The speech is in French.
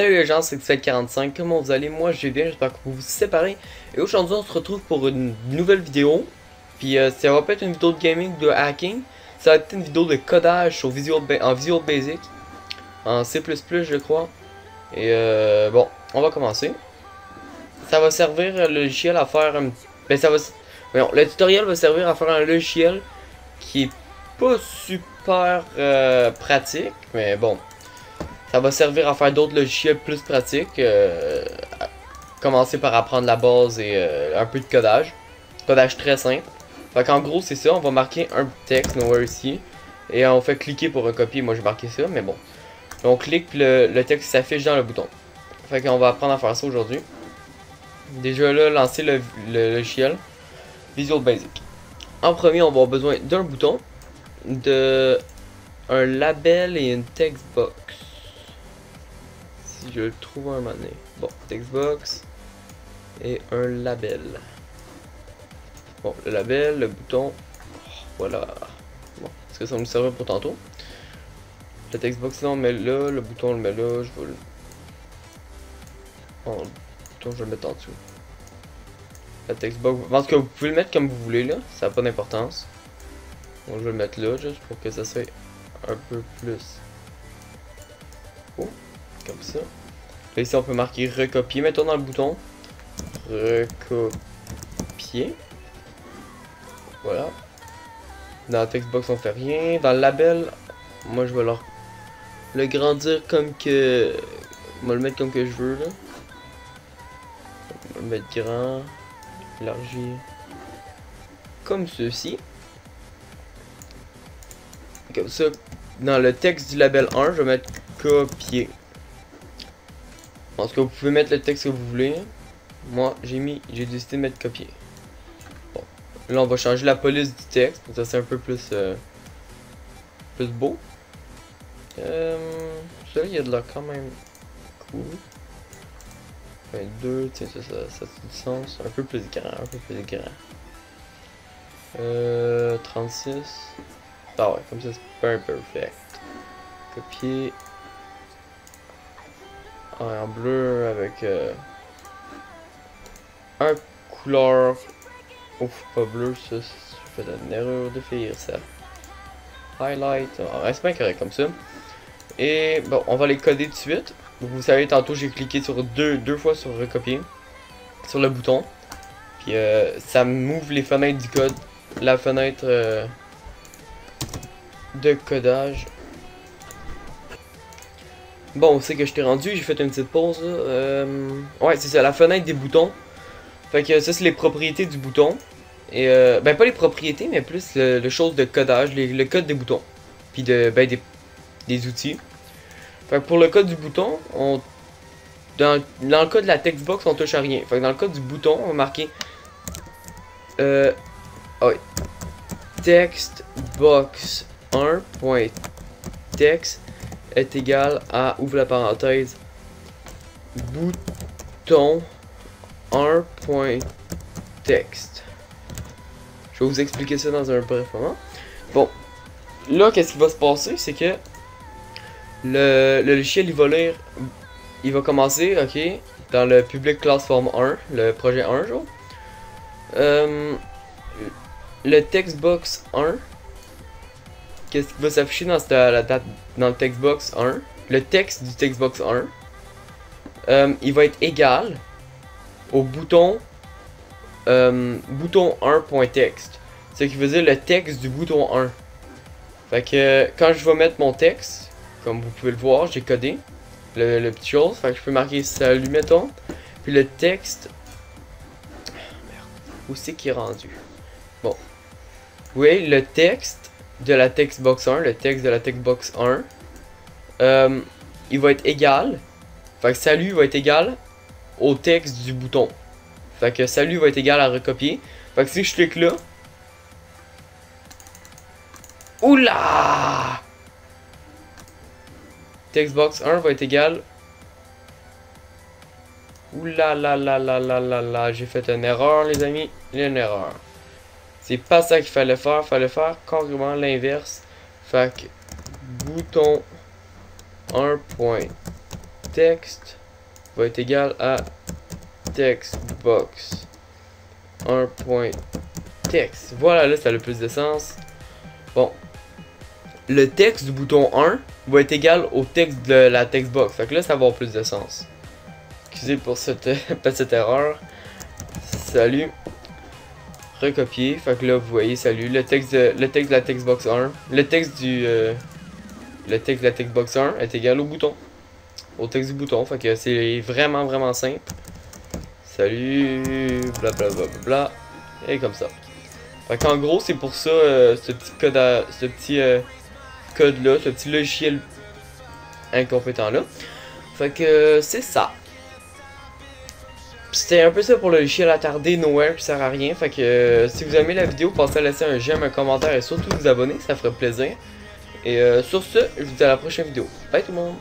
Salut les gens, c'est Xfed45, comment vous allez? Moi je vais bien, j'espère que vous vous séparez. Et aujourd'hui on se retrouve pour une nouvelle vidéo. Puis ça va pas être une vidéo de gaming, de hacking. Ça va être une vidéo de codage sur en Visual Basic. En C++ je crois. Et bon, on va commencer. Ça va servir le logiciel à faire un... Ben ça va... Voyons, le tutoriel va servir à faire un logiciel qui est pas super pratique. Mais bon... Ça va servir à faire d'autres logiciels plus pratiques. Commencer par apprendre la base et un peu de codage. Codage très simple. Fait qu'en gros, c'est ça. On va marquer un texte, nowhere ici. Et on fait cliquer pour recopier. Moi, j'ai marqué ça, mais bon. On clique, puis le texte s'affiche dans le bouton. Fait qu'on va apprendre à faire ça aujourd'hui. Déjà là, lancer le logiciel Visual Basic. En premier, on va avoir besoin d'un bouton, un label et une textbox. Si je le trouve un moment donné. Bon, textbox et un label. Bon, le label, le bouton. Voilà. Bon, est-ce que ça va nous servir pour tantôt? Le textbox, là, on le met là. Le bouton, on le met là. Je vais le... Oh, le bouton, je vais le mettre en dessous. La textbox, je pense que vous pouvez le mettre comme vous voulez, là. Ça n'a pas d'importance. Bon, je vais le mettre là, juste pour que ça soit un peu plus. Oh. Comme ça. Là, ici, on peut marquer recopier. Mettons dans le bouton. Recopier. Voilà. Dans la textbox, on fait rien. Dans le label, moi, je vais le grandir comme que... On va le mettre comme que je veux, là. On va le mettre grand. Élargir. Comme ceci. Comme ça. Dans le texte du label 1, je vais mettre copier. En tout cas, vous pouvez mettre le texte que vous voulez. Moi, j'ai décidé de mettre copier. Bon. Là, on va changer la police du texte. Pour que ça c'est un peu plus beau. Celui-là, il y a de l'air quand même cool. 22, tiens, ça a du sens. Un peu plus grand, 36. Ah ouais, comme ça, c'est pas perfect. Copier. En bleu avec un couleur. Ouf, pas bleu, ça. Je fais une erreur de faire ça. Highlight. Ah, c'est pas correct comme ça. Et bon, on va les coder tout de suite. Vous savez, tantôt j'ai cliqué sur deux fois sur recopier. Sur le bouton. Puis ça m'ouvre les fenêtres du code. La fenêtre de codage. Bon, c'est que je t'ai rendu, j'ai fait une petite pause là. Ouais, c'est ça, la fenêtre des boutons. Fait que ça, c'est les propriétés du bouton. Et ben, pas les propriétés, mais plus le chose de codage, le code des boutons. Puis des outils. Fait que pour le code du bouton, dans le cas de la textbox, on touche à rien. Fait que dans le cas du bouton, on va marquer. Ouais. Textbox 1.text est égal à, ouvre la parenthèse, bouton 1.text. Je vais vous expliquer ça dans un bref moment. Bon, là, qu'est-ce qui va se passer, c'est que le logiciel, il va commencer, ok, dans le public class form 1, le projet 1, genre. Le textbox 1, qu'est-ce qui va s'afficher dans le textbox 1? Le texte du textbox 1, il va être égal au bouton 1.text. Ce qui veut dire le texte du bouton 1. Fait que quand je vais mettre mon texte, comme vous pouvez le voir, j'ai codé le petit chose. Fait que je peux marquer salut, mettons. Puis le texte. Merde. Où c'est qu'il est rendu? Bon. Vous voyez, le texte de la textbox 1, le texte de la textbox 1, il va être égal. Fait que salut va être égal au texte du bouton. Fait que salut va être égal à recopier. Fait que si je clique là. Oula! Textbox 1 va être égal. Oula la la la la la la. J'ai fait une erreur, les amis. Une erreur. C'est pas ça qu'il fallait faire carrément l'inverse. Fait que bouton 1.text text va être égal à textbox 1.text. Voilà, là ça a le plus de sens. Bon, le texte du bouton 1 va être égal au texte de la textbox. Fait que là ça va avoir plus de sens. Excusez pour cette petite erreur. Salut. Recopier. Fait que là vous voyez salut. Le texte de la textbox 1. Le texte de la textbox 1 est égal au bouton. Au texte du bouton. Fait que c'est vraiment simple. Salut. Blablabla. Bla, bla, bla, et comme ça. Fait qu'en gros c'est pour ça ce petit code là, ce petit logiciel incompétent là. Fait que c'est ça. C'était un peu ça pour le logiciel attardé nowhere qui sert à rien. Fait que si vous aimez la vidéo, pensez à laisser un j'aime, un commentaire et surtout vous abonner, ça ferait plaisir. Et sur ce, je vous dis à la prochaine vidéo. Bye tout le monde!